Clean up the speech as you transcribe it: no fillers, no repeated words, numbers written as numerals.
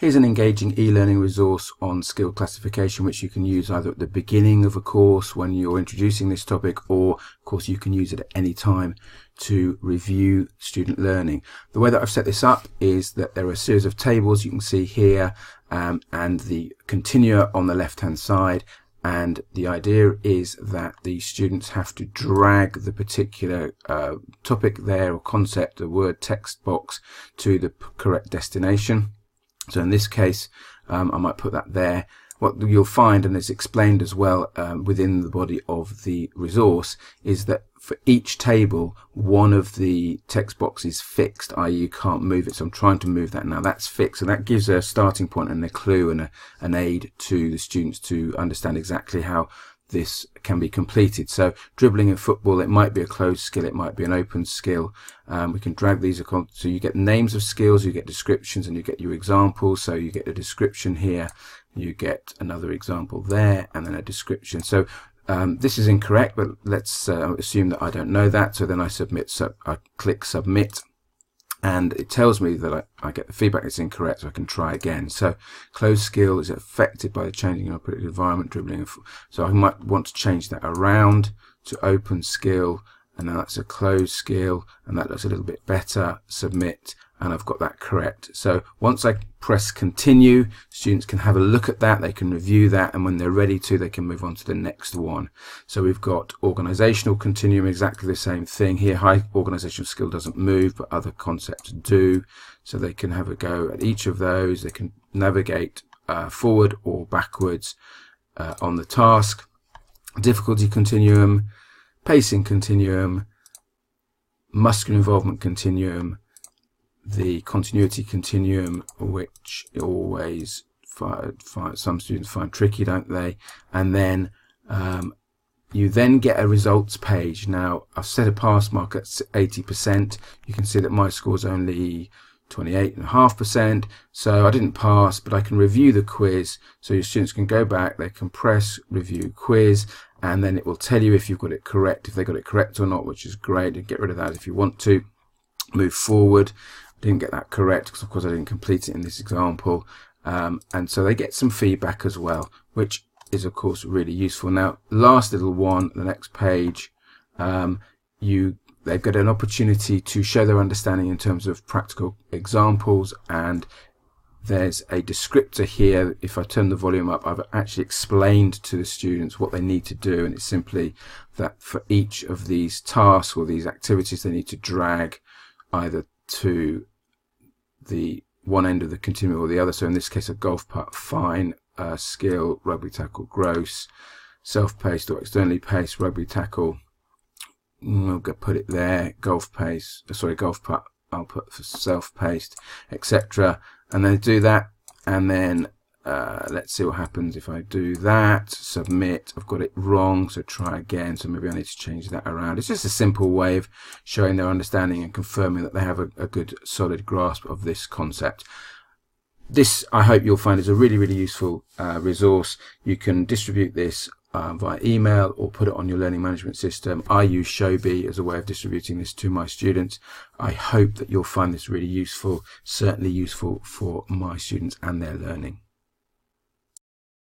Here's an engaging e-learning resource on skill classification, which you can use either at the beginning of a course when you're introducing this topic, or of course you can use it at any time to review student learning. The way that I've set this up is that there are a series of tables you can see here, and the continua on the left hand side. And the idea is that the students have to drag the particular topic there, or concept, the word text box, to the correct destination. So in this case, I might put that there. What you'll find, and it's explained as well within the body of the resource, is that for each table, one of the text boxes is fixed, i.e. you can't move it. So I'm trying to move that now. That's fixed, and that gives a starting point and a clue and an aid to the students to understand exactly how this can be completed. So dribbling in football, it might be a closed skill, it might be an open skill. We can drag these across, so you get names of skills, you get descriptions, and you get your examples. So you get a description here, you get another example there, and then a description. So this is incorrect, but let's assume that I don't know that. So then I I click submit, and it tells me that I get the feedback it's incorrect, so I can try again. So closed skill is affected by the changing operating environment, dribbling. So I might want to change that around to open skill, and now that's a closed skill, and that looks a little bit better. Submit, and I've got that correct. So once I press continue, students can have a look at that, they can review that, and when they're ready to, they can move on to the next one. So we've got organizational continuum, exactly the same thing here. High organizational skill doesn't move, but other concepts do. So they can have a go at each of those. They can navigate forward or backwards on the task. Difficulty continuum, pacing continuum, muscular involvement continuum, the continuity continuum, which always some students find tricky, don't they? And then you then get a results page. Now I've set a pass mark at 80%. You can see that my score is only 28.5%, so I didn't pass, but I can review the quiz. So your students can go back, they can press review quiz, and then it will tell you if you've got it correct, if they got it correct or not, which is great. And get rid of that if you want to. Move forward. Didn't get that correct because of course I didn't complete it in this example, and so they get some feedback as well, which is of course really useful. Now last little one, the next page, they've got an opportunity to show their understanding in terms of practical examples, and there's a descriptor here. If I turn the volume up, I've actually explained to the students what they need to do, and it's simply that for each of these tasks or these activities they need to drag either to the one end of the continuum or the other. So in this case, a golf putt, fine, skill, rugby tackle, gross, self-paced or externally paced rugby tackle, I'll put it there, golf putt, I'll put for self-paced, etc. And then do that, and then let's see what happens if I do that. Submit. I've got it wrong, so try again. So maybe I need to change that around. It's just a simple way of showing their understanding and confirming that they have a good solid grasp of this concept. This, I hope you'll find, is a really, really useful resource. You can distribute this via email or put it on your learning management system. I use Shobi as a way of distributing this to my students. I hope that you'll find this really useful, certainly useful for my students and their learning.